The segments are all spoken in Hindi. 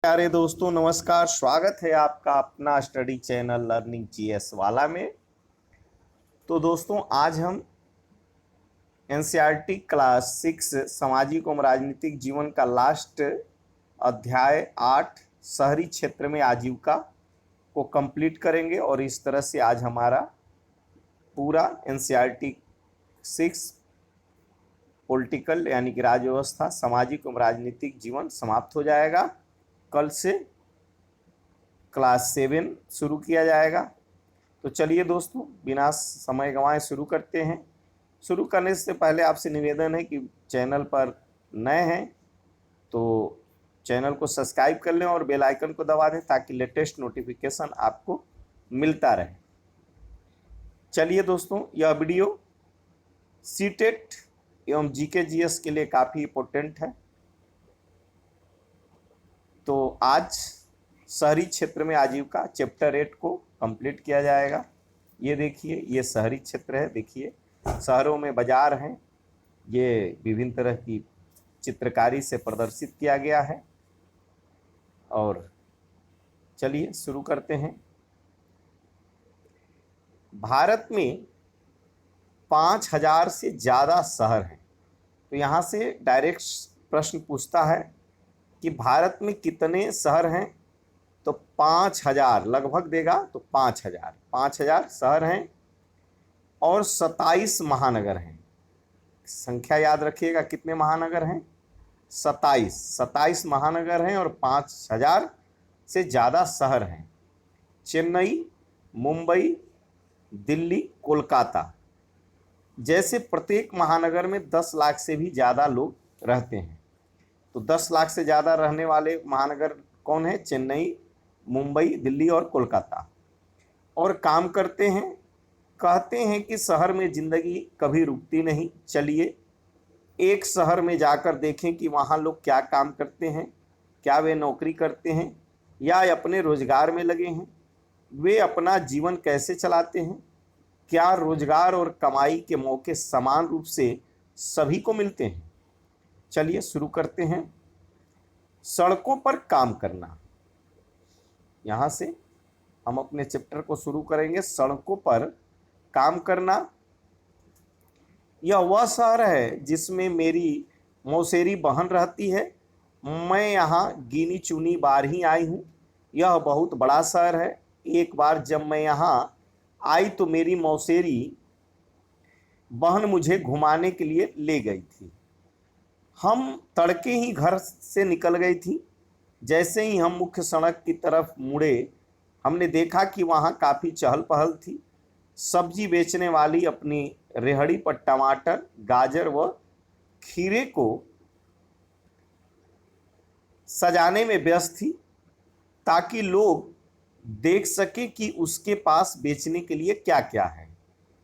प्यारे दोस्तों, नमस्कार। स्वागत है आपका अपना स्टडी चैनल लर्निंग जीएस वाला में। तो दोस्तों, आज हम एनसीईआरटी क्लास 6 सामाजिक एवं राजनीतिक जीवन का लास्ट अध्याय 8 शहरी क्षेत्र में आजीविका को कंप्लीट करेंगे। और इस तरह से आज हमारा पूरा एनसीईआरटी 6 पॉलिटिकल यानी कि राज्य व्यवस्था सामाजिक एवं राजनीतिक जीवन समाप्त हो जाएगा। कल से क्लास 7 शुरू किया जाएगा। तो चलिए दोस्तों, बिना समय गंवाए शुरू करते हैं। शुरू करने से पहले आपसे निवेदन है कि चैनल पर नए हैं तो चैनल को सब्सक्राइब कर लें और बेल आइकन को दबा दें ताकि लेटेस्ट नोटिफिकेशन आपको मिलता रहे। चलिए दोस्तों, यह वीडियो सीटेट एवं जीके जीएस के लिए काफ़ी इम्पोर्टेंट है। तो आज शहरी क्षेत्र में आजीविका चैप्टर 8 को कंप्लीट किया जाएगा। ये देखिए, ये शहरी क्षेत्र है। देखिए, शहरों में बाजार हैं। ये विभिन्न तरह की चित्रकारी से प्रदर्शित किया गया है। और चलिए शुरू करते हैं। भारत में 5000 से ज़्यादा शहर हैं। तो यहाँ से डायरेक्ट प्रश्न पूछता है कि भारत में कितने शहर हैं, तो 5000 लगभग देगा। तो 5000 शहर हैं और 27 महानगर हैं। संख्या याद रखिएगा, कितने महानगर हैं? 27 महानगर हैं और 5000 से ज़्यादा शहर हैं। चेन्नई, मुंबई, दिल्ली, कोलकाता जैसे प्रत्येक महानगर में 10 लाख से भी ज़्यादा लोग रहते हैं। तो 10 लाख से ज़्यादा रहने वाले महानगर कौन है? चेन्नई, मुंबई, दिल्ली और कोलकाता। और काम करते हैं, कहते हैं कि शहर में ज़िंदगी कभी रुकती नहीं। चलिए एक शहर में जाकर देखें कि वहाँ लोग क्या काम करते हैं, क्या वे नौकरी करते हैं या अपने रोजगार में लगे हैं, वे अपना जीवन कैसे चलाते हैं, क्या रोजगार और कमाई के मौके समान रूप से सभी को मिलते हैं। चलिए शुरू करते हैं। सड़कों पर काम करना, यहाँ से हम अपने चैप्टर को शुरू करेंगे। सड़कों पर काम करना। यह वह शहर है जिसमें मेरी मौसेरी बहन रहती है। मैं यहाँ गिनी चुनी बार ही आई हूँ। यह बहुत बड़ा शहर है। एक बार जब मैं यहाँ आई तो मेरी मौसेरी बहन मुझे घुमाने के लिए ले गई थी। हम तड़के ही घर से निकल गई थी। जैसे ही हम मुख्य सड़क की तरफ मुड़े, हमने देखा कि वहाँ काफ़ी चहल पहल थी। सब्जी बेचने वाली अपनी रेहड़ी पर टमाटर, गाजर व खीरे को सजाने में व्यस्त थी ताकि लोग देख सके कि उसके पास बेचने के लिए क्या क्या है।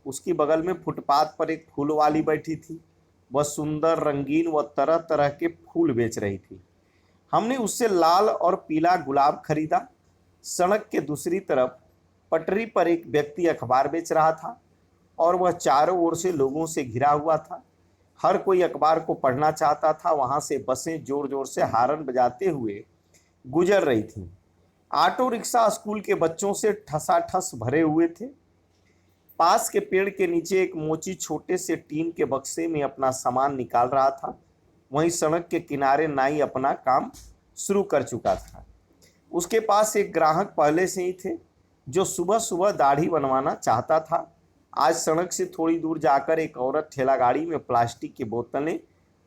उसकी बगल में फुटपाथ पर एक फूल वाली बैठी थी। वह सुंदर, रंगीन व तरह तरह के फूल बेच रही थी। हमने उससे लाल और पीला गुलाब खरीदा। सड़क के दूसरी तरफ पटरी पर एक व्यक्ति अखबार बेच रहा था और वह चारों ओर से लोगों से घिरा हुआ था। हर कोई अखबार को पढ़ना चाहता था। वहां से बसें जोर जोर से हारन बजाते हुए गुजर रही थीं। ऑटो रिक्शा स्कूल के बच्चों से ठसाठस भरे हुए थे। पास के पेड़ के नीचे एक मोची छोटे से टीन के बक्से में अपना सामान निकाल रहा था। वहीं सड़क के किनारे नाई अपना काम शुरू कर चुका था। उसके पास एक ग्राहक पहले से ही थे जो सुबह सुबह दाढ़ी बनवाना चाहता था। आज सड़क से थोड़ी दूर जाकर एक औरत ठेला गाड़ी में प्लास्टिक की बोतलें,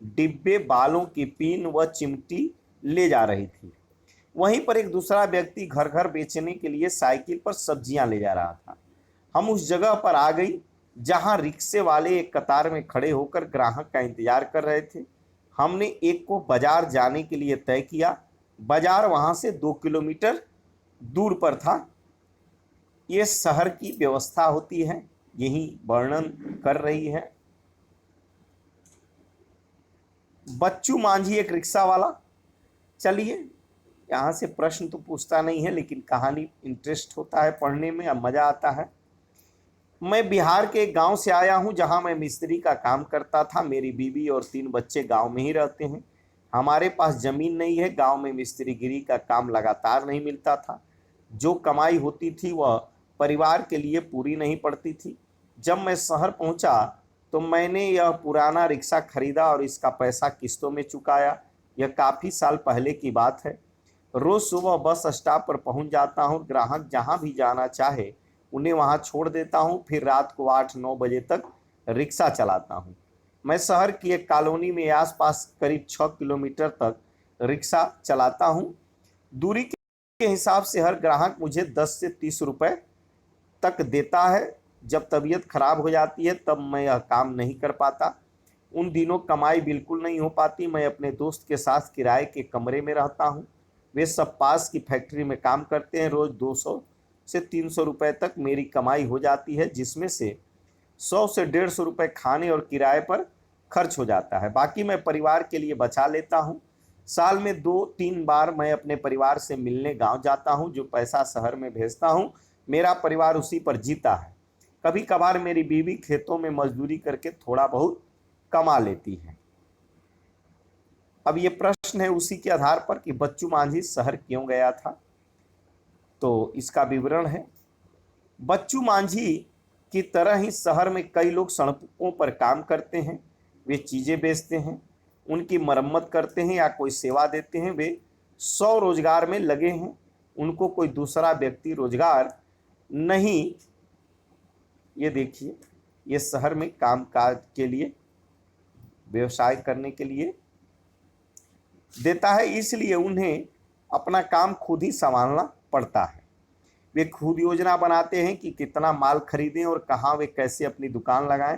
डिब्बे, बालों की पिन व चिमटी ले जा रही थी। वहीं पर एक दूसरा व्यक्ति घर घर बेचने के लिए साइकिल पर सब्जियां ले जा रहा था। हम उस जगह पर आ गई जहां रिक्शे वाले एक कतार में खड़े होकर ग्राहक का इंतजार कर रहे थे। हमने एक को बाजार जाने के लिए तय किया। बाजार वहां से 2 किलोमीटर दूर पर था। ये शहर की व्यवस्था होती है, यही वर्णन कर रही है। बच्चू मांझी एक रिक्शा वाला। चलिए, यहाँ से प्रश्न तो पूछता नहीं है लेकिन कहानी इंटरेस्ट होता है पढ़ने में, अब मज़ा आता है। मैं बिहार के एक गांव से आया हूं जहां मैं मिस्त्री का काम करता था। मेरी बीवी और 3 बच्चे गांव में ही रहते हैं। हमारे पास जमीन नहीं है, गांव में मिस्त्रीगिरी का काम लगातार नहीं मिलता था। जो कमाई होती थी वह परिवार के लिए पूरी नहीं पड़ती थी। जब मैं शहर पहुंचा तो मैंने यह पुराना रिक्शा खरीदा और इसका पैसा किस्तों में चुकाया। यह काफ़ी साल पहले की बात है। रोज़ सुबह बस स्टॉप पर पहुंच जाता हूं, ग्राहक जहां भी जाना चाहे उन्हें वहां छोड़ देता हूं, फिर रात को 8-9 बजे तक रिक्शा चलाता हूं। मैं शहर की एक कॉलोनी में आसपास करीब 6 किलोमीटर तक रिक्शा चलाता हूं। दूरी के हिसाब से हर ग्राहक मुझे 10 से 30 रुपए तक देता है। जब तबीयत खराब हो जाती है तब मैं यह काम नहीं कर पाता। उन दिनों कमाई बिल्कुल नहीं हो पाती। मैं अपने दोस्त के साथ किराए के कमरे में रहता हूँ। वे सब पास की फैक्ट्री में काम करते हैं। रोज़ 200 से 300 रुपए तक मेरी कमाई हो जाती है, जिसमें से 100 से 150 रुपए खाने और किराए पर खर्च हो जाता है। बाकी मैं परिवार के लिए बचा लेता हूँ। साल में 2-3 बार मैं अपने परिवार से मिलने गांव जाता हूँ। जो पैसा शहर में भेजता हूँ मेरा परिवार उसी पर जीता है। कभी कभार मेरी बीवी खेतों में मजदूरी करके थोड़ा बहुत कमा लेती है। अब ये प्रश्न है उसी के आधार पर कि बच्चू मांझी शहर क्यों गया था। तो इसका विवरण है। बच्चू मांझी की तरह ही शहर में कई लोग सड़कों पर काम करते हैं। वे चीज़ें बेचते हैं, उनकी मरम्मत करते हैं या कोई सेवा देते हैं। वे स्वरोजगार में लगे हैं, उनको कोई दूसरा व्यक्ति रोजगार नहीं, ये देखिए, ये शहर में काम काज के लिए, व्यवसाय करने के लिए देता है, इसलिए उन्हें अपना काम खुद ही संभालना पड़ता है। वे खुद योजना बनाते हैं कि कितना माल खरीदें और कहाँ वे कैसे अपनी दुकान लगाएं।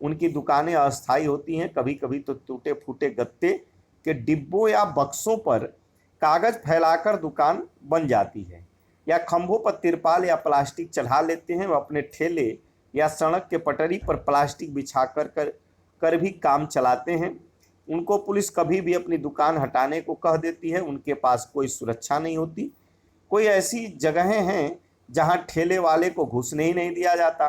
उनकी दुकानें अस्थायी होती हैं। कभी कभी तो टूटे फूटे गत्ते के डिब्बों या बक्सों पर कागज फैलाकर दुकान बन जाती है, या खंभों पर तिरपाल या प्लास्टिक चढ़ा लेते हैं। वे अपने ठेले या सड़क के पटरी पर प्लास्टिक बिछा कर भी काम चलाते हैं। उनको पुलिस कभी भी अपनी दुकान हटाने को कह देती है। उनके पास कोई सुरक्षा नहीं होती। कोई ऐसी जगहें हैं जहां ठेले वाले को घुसने ही नहीं दिया जाता।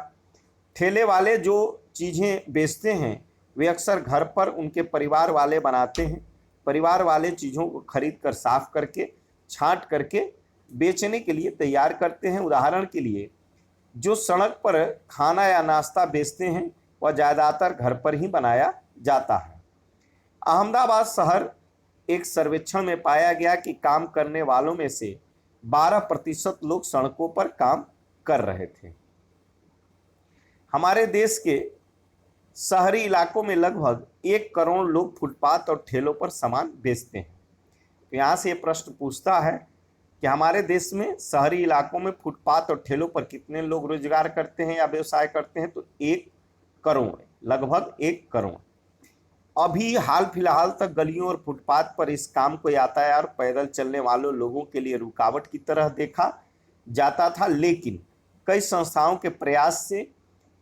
ठेले वाले जो चीज़ें बेचते हैं वे अक्सर घर पर उनके परिवार वाले बनाते हैं। परिवार वाले चीज़ों को खरीद कर साफ करके छांट करके बेचने के लिए तैयार करते हैं। उदाहरण के लिए जो सड़क पर खाना या नाश्ता बेचते हैं वह ज़्यादातर घर पर ही बनाया जाता है। अहमदाबाद शहर एक सर्वेक्षण में पाया गया कि काम करने वालों में से 12% लोग सड़कों पर काम कर रहे थे। हमारे देश के शहरी इलाकों में लगभग 1 करोड़ लोग फुटपाथ और ठेलों पर सामान बेचते हैं। तो यहाँ से ये प्रश्न पूछता है कि हमारे देश में शहरी इलाकों में फुटपाथ और ठेलों पर कितने लोग रोजगार करते हैं या व्यवसाय करते हैं। तो 1 करोड़, लगभग 1 करोड़। अभी हाल फिलहाल तक गलियों और फुटपाथ पर इस काम को यातायात और पैदल चलने वालों लोगों के लिए रुकावट की तरह देखा जाता था, लेकिन कई संस्थाओं के प्रयास से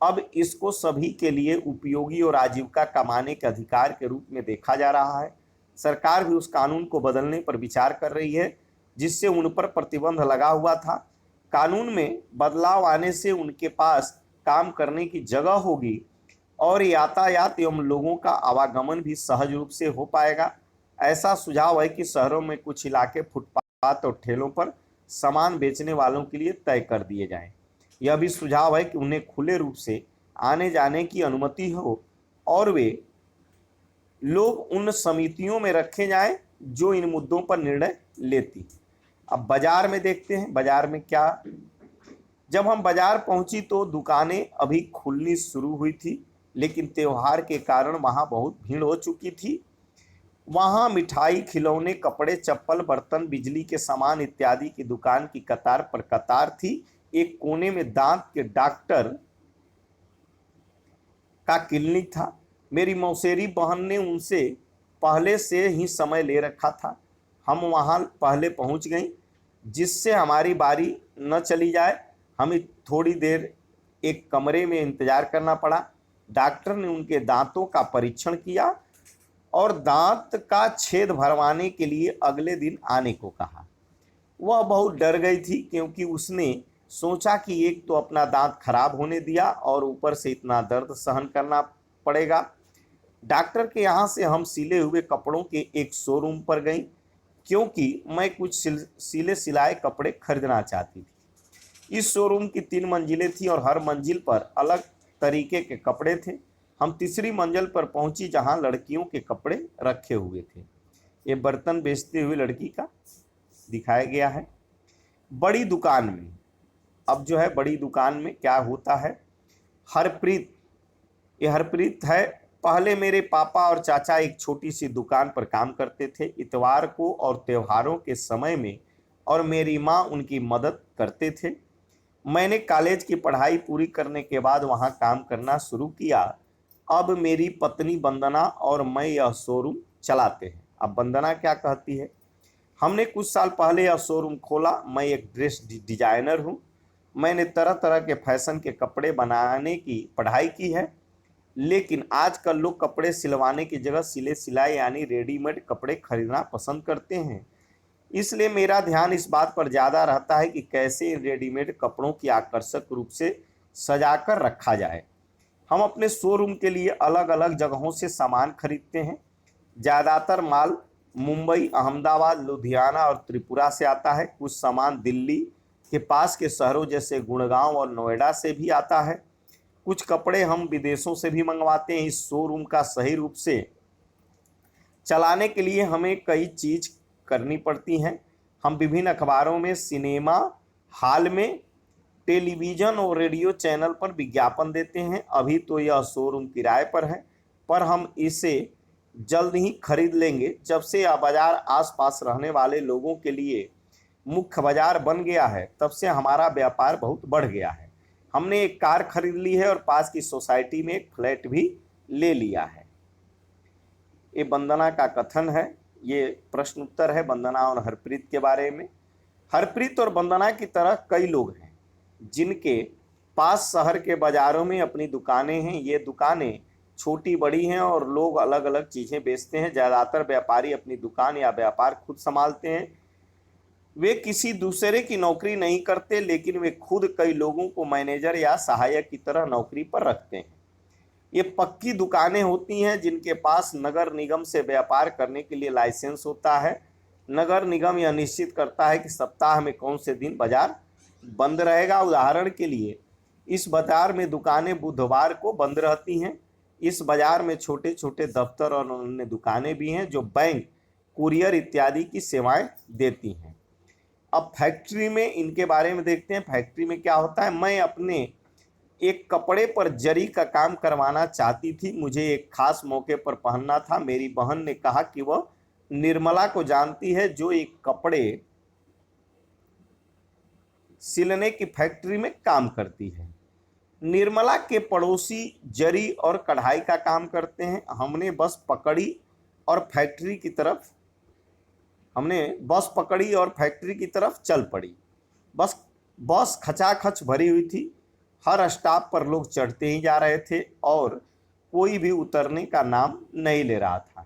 अब इसको सभी के लिए उपयोगी और आजीविका कमाने के अधिकार के रूप में देखा जा रहा है। सरकार भी उस कानून को बदलने पर विचार कर रही है जिससे उन पर प्रतिबंध लगा हुआ था। कानून में बदलाव आने से उनके पास काम करने की जगह होगी और यातायात एवं लोगों का आवागमन भी सहज रूप से हो पाएगा। ऐसा सुझाव है कि शहरों में कुछ इलाके फुटपाथ और ठेलों पर सामान बेचने वालों के लिए तय कर दिए जाएं। यह भी सुझाव है कि उन्हें खुले रूप से आने जाने की अनुमति हो और वे लोग उन समितियों में रखे जाएं जो इन मुद्दों पर निर्णय लेती। अब बाजार में देखते हैं, बाजार में क्या। जब हम बाजार पहुंची तो दुकानें अभी खुलनी शुरू हुई थी, लेकिन त्योहार के कारण वहां बहुत भीड़ हो चुकी थी। वहां मिठाई, खिलौने, कपड़े, चप्पल, बर्तन, बिजली के सामान इत्यादि की दुकान की कतार पर कतार थी। एक कोने में दांत के डॉक्टर का क्लिनिक था। मेरी मौसेरी बहन ने उनसे पहले से ही समय ले रखा था। हम वहां पहले पहुंच गईं, जिससे हमारी बारी न चली जाए। हमें थोड़ी देर एक कमरे में इंतजार करना पड़ा। डॉक्टर ने उनके दांतों का परीक्षण किया और दांत का छेद भरवाने के लिए अगले दिन आने को कहा। वह बहुत डर गई थी क्योंकि उसने सोचा कि एक तो अपना दांत खराब होने दिया और ऊपर से इतना दर्द सहन करना पड़ेगा। डॉक्टर के यहाँ से हम सिले हुए कपड़ों के एक शोरूम पर गई, क्योंकि मैं कुछ सिले सिलाए कपड़े खरीदना चाहती थी। इस शोरूम की 3 मंजिलें थी और हर मंजिल पर अलग तरीके के कपड़े थे। हम तीसरी मंजिल पर पहुंची, जहां लड़कियों के कपड़े रखे हुए थे। ये बर्तन बेचती हुई लड़की का दिखाया गया है। बड़ी दुकान में, अब जो है बड़ी दुकान में क्या होता है, हरप्रीत, ये हरप्रीत है। पहले मेरे पापा और चाचा एक छोटी सी दुकान पर काम करते थे, इतवार को और त्योहारों के समय में, और मेरी माँ उनकी मदद करते थे। मैंने कॉलेज की पढ़ाई पूरी करने के बाद वहाँ काम करना शुरू किया। अब मेरी पत्नी वंदना और मैं यह शोरूम चलाते हैं। अब वंदना क्या कहती है, हमने कुछ साल पहले यह शोरूम खोला। मैं एक ड्रेस डिजाइनर हूँ। मैंने तरह तरह के फैशन के कपड़े बनाने की पढ़ाई की है, लेकिन आजकल लोग कपड़े सिलवाने की जगह सिले सिलाए यानी रेडीमेड कपड़े खरीदना पसंद करते हैं। इसलिए मेरा ध्यान इस बात पर ज़्यादा रहता है कि कैसे इन रेडीमेड कपड़ों की आकर्षक रूप से सजाकर रखा जाए। हम अपने शोरूम के लिए अलग अलग जगहों से सामान खरीदते हैं। ज़्यादातर माल मुंबई, अहमदाबाद, लुधियाना और त्रिपुरा से आता है। कुछ सामान दिल्ली के पास के शहरों जैसे गुड़गांव और नोएडा से भी आता है। कुछ कपड़े हम विदेशों से भी मंगवाते हैं। इस शोरूम का सही रूप से चलाने के लिए हमें कई चीज करनी पड़ती हैं। हम विभिन्न अखबारों में, सिनेमा हॉल में, टेलीविज़न और रेडियो चैनल पर विज्ञापन देते हैं। अभी तो यह शोरूम किराए पर है, पर हम इसे जल्द ही खरीद लेंगे। जब से यह बाजार आसपास रहने वाले लोगों के लिए मुख्य बाजार बन गया है, तब से हमारा व्यापार बहुत बढ़ गया है। हमने एक कार खरीद ली है और पास की सोसाइटी में एक फ्लैट भी ले लिया है। ये वंदना का कथन है। ये प्रश्न उत्तर है वंदना और हरप्रीत के बारे में। हरप्रीत और वंदना की तरह कई लोग हैं जिनके पास शहर के बाजारों में अपनी दुकानें हैं। ये दुकानें छोटी बड़ी हैं और लोग अलग अलग चीज़ें बेचते हैं। ज़्यादातर व्यापारी अपनी दुकान या व्यापार खुद संभालते हैं। वे किसी दूसरे की नौकरी नहीं करते, लेकिन वे खुद कई लोगों को मैनेजर या सहायक की तरह नौकरी पर रखते हैं। ये पक्की दुकानें होती हैं जिनके पास नगर निगम से व्यापार करने के लिए लाइसेंस होता है। नगर निगम यह निश्चित करता है कि सप्ताह में कौन से दिन बाजार बंद रहेगा। उदाहरण के लिए, इस बाजार में दुकानें बुधवार को बंद रहती हैं। इस बाजार में छोटे छोटे दफ्तर और अन्य दुकानें भी हैं जो बैंक, कुरियर इत्यादि की सेवाएं देती हैं। अब फैक्ट्री में इनके बारे में देखते हैं। फैक्ट्री में क्या होता है, मैं अपने एक कपड़े पर जरी का काम करवाना चाहती थी। मुझे एक खास मौके पर पहनना था। मेरी बहन ने कहा कि वह निर्मला को जानती है जो एक कपड़े सिलने की फैक्ट्री में काम करती है। निर्मला के पड़ोसी जरी और कढ़ाई का काम करते हैं। हमने बस पकड़ी और फैक्ट्री की तरफ चल पड़ी। बस खचाखच भरी हुई थी। हर स्टॉप पर लोग चढ़ते ही जा रहे थे और कोई भी उतरने का नाम नहीं ले रहा था।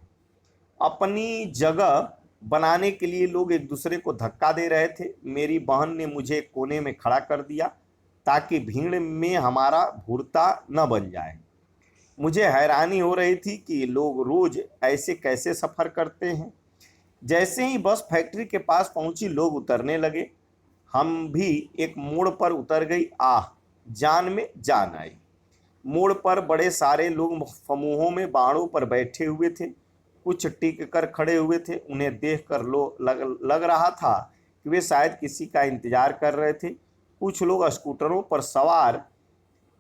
अपनी जगह बनाने के लिए लोग एक दूसरे को धक्का दे रहे थे। मेरी बहन ने मुझे कोने में खड़ा कर दिया ताकि भीड़ में हमारा भूरता न बन जाए। मुझे हैरानी हो रही थी कि लोग रोज ऐसे कैसे सफ़र करते हैं। जैसे ही बस फैक्ट्री के पास पहुंची, लोग उतरने लगे। हम भी एक मोड़ पर उतर गई। जान में जान आई। मोड़ पर बड़े सारे लोग समूहों में बाड़ों पर बैठे हुए थे। कुछ टिक कर खड़े हुए थे। उन्हें देखकर लग रहा था कि वे शायद किसी का इंतजार कर रहे थे। कुछ लोग स्कूटरों पर सवार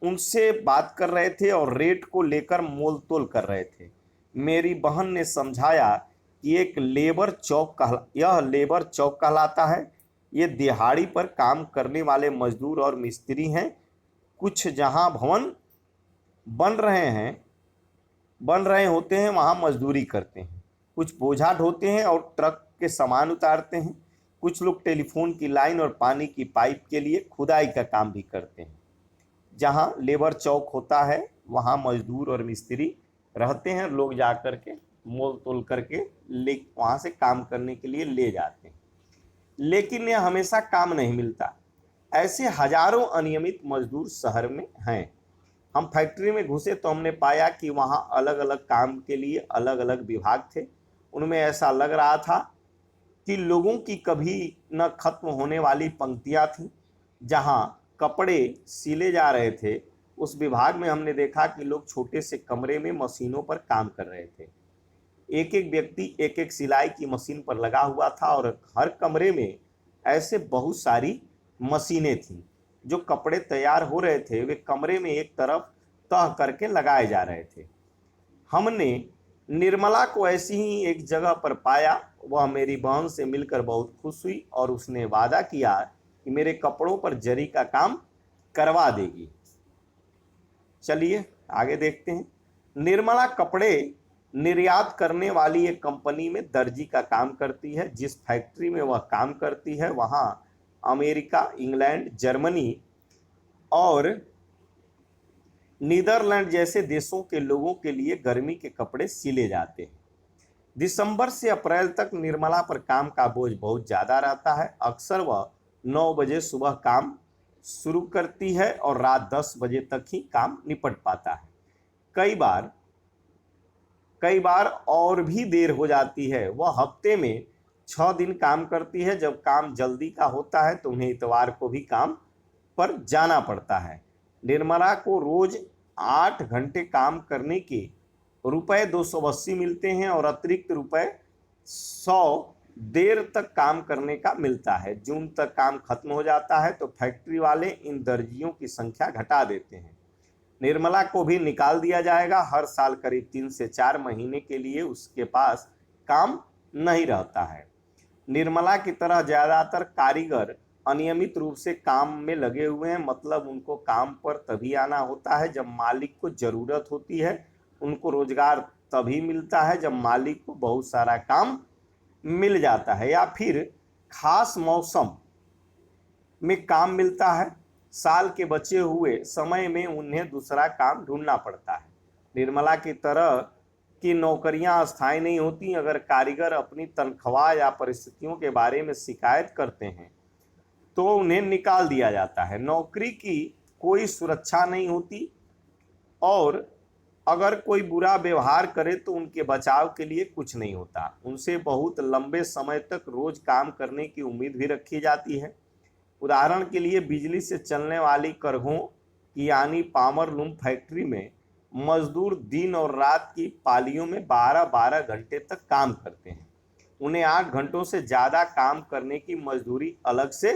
उनसे बात कर रहे थे और रेट को लेकर मोल तोल कर रहे थे। मेरी बहन ने समझाया कि यह लेबर चौक कहलाता है। ये दिहाड़ी पर काम करने वाले मजदूर और मिस्त्री हैं। कुछ जहां भवन बन रहे होते हैं वहां मजदूरी करते हैं। कुछ बोझा ढोते हैं और ट्रक के सामान उतारते हैं। कुछ लोग टेलीफोन की लाइन और पानी की पाइप के लिए खुदाई का काम भी करते हैं। जहां लेबर चौक होता है वहां मजदूर और मिस्त्री रहते हैं। लोग जा कर के मोल तोल करके वहां से काम करने के लिए ले जाते हैं। लेकिन यह हमेशा काम नहीं मिलता। ऐसे हजारों अनियमित मजदूर शहर में हैं। हम फैक्ट्री में घुसे तो हमने पाया कि वहाँ अलग अलग काम के लिए अलग अलग विभाग थे। उनमें ऐसा लग रहा था कि लोगों की कभी न खत्म होने वाली पंक्तियां थीं। जहां कपड़े सिले जा रहे थे, उस विभाग में हमने देखा कि लोग छोटे से कमरे में मशीनों पर काम कर रहे थे। एक एक व्यक्ति एक एक सिलाई की मशीन पर लगा हुआ था और हर कमरे में ऐसे बहुत सारी मशीनें थीं। जो कपड़े तैयार हो रहे थे वे कमरे में एक तरफ तह करके लगाए जा रहे थे। हमने निर्मला को ऐसी ही एक जगह पर पाया। वह मेरी बहन से मिलकर बहुत खुश हुई और उसने वादा किया कि मेरे कपड़ों पर जरी का काम करवा देगी। चलिए आगे देखते हैं। निर्मला कपड़े निर्यात करने वाली एक कंपनी में दर्जी का काम करती है। जिस फैक्ट्री में वह काम करती है वहां अमेरिका, इंग्लैंड, जर्मनी और नीदरलैंड जैसे देशों के लोगों के लिए गर्मी के कपड़े सिले जाते हैं। दिसंबर से अप्रैल तक निर्मला पर काम का बोझ बहुत ज़्यादा रहता है। अक्सर वह 9 बजे सुबह काम शुरू करती है और रात 10 बजे तक ही काम निपट पाता है। कई बार और भी देर हो जाती है। वह हफ्ते में 6 दिन काम करती है। जब काम जल्दी का होता है तो उन्हें इतवार को भी काम पर जाना पड़ता है। निर्मला को रोज 8 घंटे काम करने के रुपए 280 मिलते हैं और अतिरिक्त रुपए 100 देर तक काम करने का मिलता है। जून तक काम खत्म हो जाता है तो फैक्ट्री वाले इन दर्जियों की संख्या घटा देते हैं। निर्मला को भी निकाल दिया जाएगा। हर साल करीब 3 से 4 महीने के लिए उसके पास काम नहीं रहता है। निर्मला की तरह ज्यादातर कारीगर अनियमित रूप से काम में लगे हुए हैं। मतलब उनको काम पर तभी आना होता है जब मालिक को जरूरत होती है। उनको रोजगार तभी मिलता है जब मालिक को बहुत सारा काम मिल जाता है या फिर खास मौसम में काम मिलता है। साल के बचे हुए समय में उन्हें दूसरा काम ढूंढना पड़ता है। निर्मला की तरह की नौकरियां अस्थायी नहीं होती। अगर कारीगर अपनी तनख्वाह या परिस्थितियों के बारे में शिकायत करते हैं तो उन्हें निकाल दिया जाता है। नौकरी की कोई सुरक्षा नहीं होती और अगर कोई बुरा व्यवहार करे तो उनके बचाव के लिए कुछ नहीं होता। उनसे बहुत लंबे समय तक रोज काम करने की उम्मीद भी रखी जाती है। उदाहरण के लिए बिजली से चलने वाली करघों की यानी पावर लूम फैक्ट्री में मजदूर दिन और रात की पालियों में 12-12 घंटे तक काम करते हैं। उन्हें 8 घंटों से ज़्यादा काम करने की मजदूरी अलग से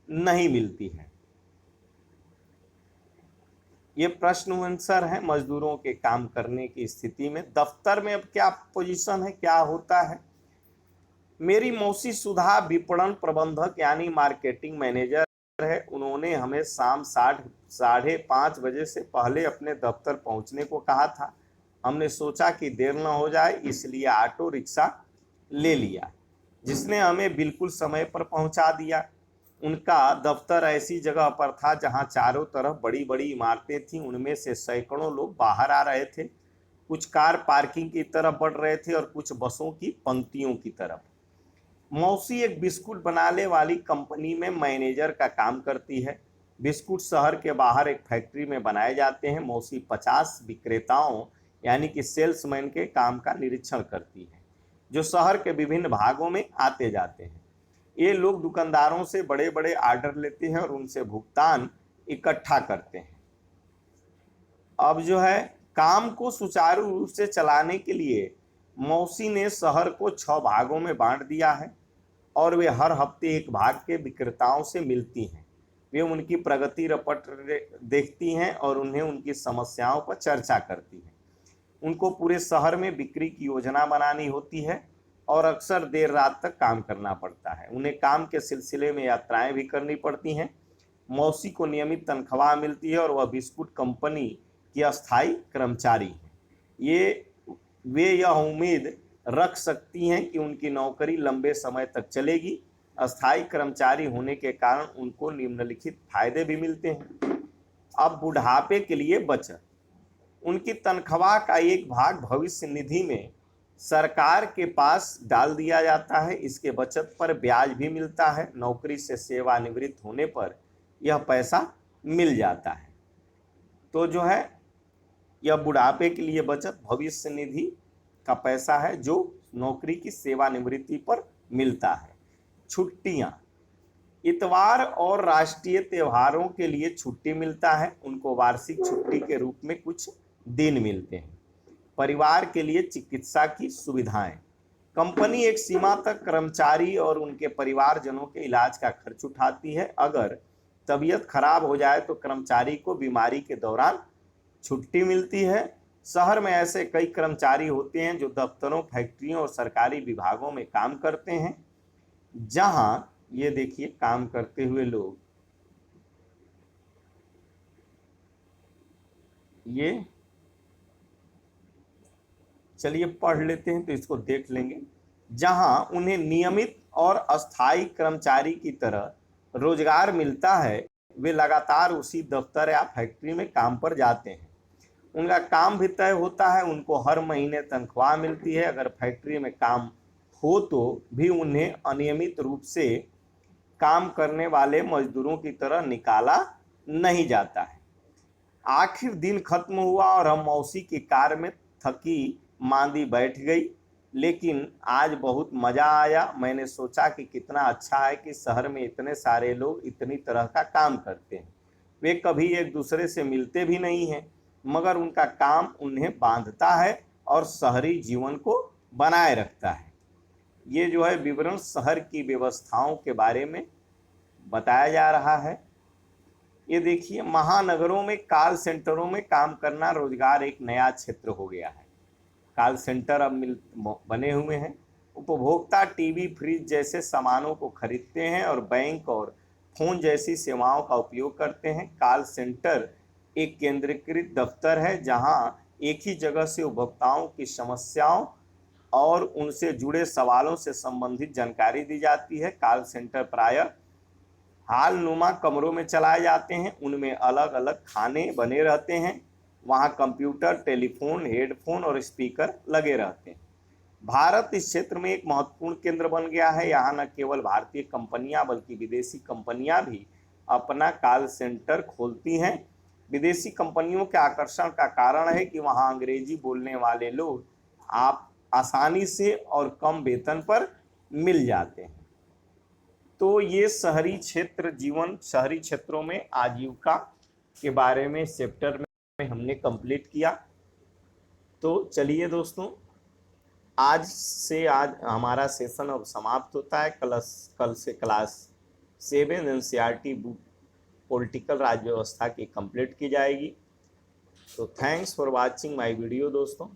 नहीं मिलती है। ये प्रश्न आंसर है मजदूरों के काम करने की स्थिति में। दफ्तर में अब क्या पोजीशन है, क्या होता है। मेरी मौसी सुधा विपणन प्रबंधक यानी मार्केटिंग मैनेजर है। उन्होंने हमें शाम 5:30 बजे से पहले अपने दफ्तर पहुंचने को कहा था। हमने सोचा कि देर न हो जाए इसलिए ऑटो रिक्शा ले लिया जिसने हमें बिल्कुल समय पर पहुंचा दिया। उनका दफ्तर ऐसी जगह पर था जहां चारों तरफ बड़ी बड़ी इमारतें थीं। उनमें से सैकड़ों लोग बाहर आ रहे थे। कुछ कार पार्किंग की तरफ बढ़ रहे थे और कुछ बसों की पंक्तियों की तरफ। मौसी एक बिस्कुट बनाने वाली कंपनी में मैनेजर का काम करती है। बिस्कुट शहर के बाहर एक फैक्ट्री में बनाए जाते हैं। मौसी 50 विक्रेताओं यानी कि सेल्समैन के काम का निरीक्षण करती है जो शहर के विभिन्न भागों में आते जाते हैं। ये लोग दुकानदारों से बड़े बड़े ऑर्डर लेते हैं और उनसे भुगतान इकट्ठा करते हैं। अब जो है काम को सुचारू रूप से चलाने के लिए मौसी ने शहर को 6 भागों में बांट दिया है और वे हर हफ्ते एक भाग के विक्रेताओं से मिलती हैं। वे उनकी प्रगति रिपोर्ट देखती हैं और उन्हें उनकी समस्याओं पर चर्चा करती हैं। उनको पूरे शहर में बिक्री की योजना बनानी होती है और अक्सर देर रात तक काम करना पड़ता है। उन्हें काम के सिलसिले में यात्राएं भी करनी पड़ती हैं। मौसी को नियमित तनख्वाह मिलती है और वह बिस्कुट कंपनी की अस्थायी कर्मचारी हैं। वे यह उम्मीद रख सकती हैं कि उनकी नौकरी लंबे समय तक चलेगी। अस्थायी कर्मचारी होने के कारण उनको निम्नलिखित फायदे भी मिलते हैं। अब बुढ़ापे के लिए बचत। उनकी तनख्वाह का एक भाग भविष्य निधि में सरकार के पास डाल दिया जाता है। इसके बचत पर ब्याज भी मिलता है। नौकरी से सेवानिवृत्त होने पर यह पैसा मिल जाता है। तो जो है यह बुढ़ापे के लिए बचत भविष्य निधि का पैसा है जो नौकरी की सेवानिवृत्ति पर मिलता है। छुट्टियां, इतवार और राष्ट्रीय त्योहारों के लिए छुट्टी मिलता है, उनको वार्षिक छुट्टी के रूप में कुछ दिन मिलते हैं। परिवार के लिए चिकित्सा की सुविधाएं, कंपनी एक सीमा तक कर्मचारी और उनके परिवारजनों के इलाज का खर्च उठाती है। अगर तबीयत खराब हो जाए तो कर्मचारी को बीमारी के दौरान छुट्टी मिलती है। शहर में ऐसे कई कर्मचारी होते हैं जो दफ्तरों, फैक्ट्रियों और सरकारी विभागों में काम करते हैं, जहां ये देखिए काम करते हुए लोग ये चलिए पढ़ लेते हैं तो इसको देख लेंगे। जहां उन्हें नियमित और अस्थायी कर्मचारी की तरह रोजगार मिलता है, वे लगातार उसी दफ्तर या फैक्ट्री में काम पर जाते हैं। उनका काम भी तय होता है, उनको हर महीने तनख्वाह मिलती है। अगर फैक्ट्री में काम हो तो भी उन्हें अनियमित रूप से काम करने वाले मजदूरों की तरह निकाला नहीं जाता है। आखिर दिन खत्म हुआ और हम मौसी की कार में थकी मांदी बैठ गई, लेकिन आज बहुत मजा आया। मैंने सोचा कि कितना अच्छा है कि शहर में इतने सारे लोग इतनी तरह का काम करते हैं। वे कभी एक दूसरे से मिलते भी नहीं हैं, मगर उनका काम उन्हें बांधता है और शहरी जीवन को बनाए रखता है। ये जो है विवरण शहर की व्यवस्थाओं के बारे में बताया जा रहा है। ये देखिए, महानगरों में कॉल सेंटरों में काम करना रोजगार एक नया क्षेत्र हो गया है। कॉल सेंटर अब बने हुए हैं। उपभोक्ता टीवी, फ्रिज जैसे सामानों को खरीदते हैं और बैंक और फोन जैसी सेवाओं का उपयोग करते हैं। कॉल सेंटर एक केंद्रीकृत दफ्तर है जहां एक ही जगह से उपभोक्ताओं की समस्याओं और उनसे जुड़े सवालों से संबंधित जानकारी दी जाती है। कॉल सेंटर प्रायः हालनुमा कमरों में चलाए जाते हैं, उनमें अलग अलग खाने बने रहते हैं। वहाँ कंप्यूटर, टेलीफोन, हेडफोन और स्पीकर लगे रहते हैं। भारत इस क्षेत्र में एक महत्वपूर्ण केंद्र बन गया है। यहाँ न केवल भारतीय कंपनियां बल्कि विदेशी कंपनियां भी अपना कॉल सेंटर खोलती हैं। विदेशी कंपनियों के आकर्षण का कारण है कि वहाँ अंग्रेजी बोलने वाले लोग आप आसानी से और कम वेतन पर मिल जाते हैं। तो ये शहरी क्षेत्र जीवन, शहरी क्षेत्रों में आजीविका के बारे में चैप्टर में हमने कंप्लीट किया। तो चलिए दोस्तों, आज हमारा सेशन अब समाप्त होता है। कल से क्लास 7 एनसीईआरटी बुक पॉलिटिकल राज्य व्यवस्था की कंप्लीट की जाएगी। तो thanks for watching my video दोस्तों।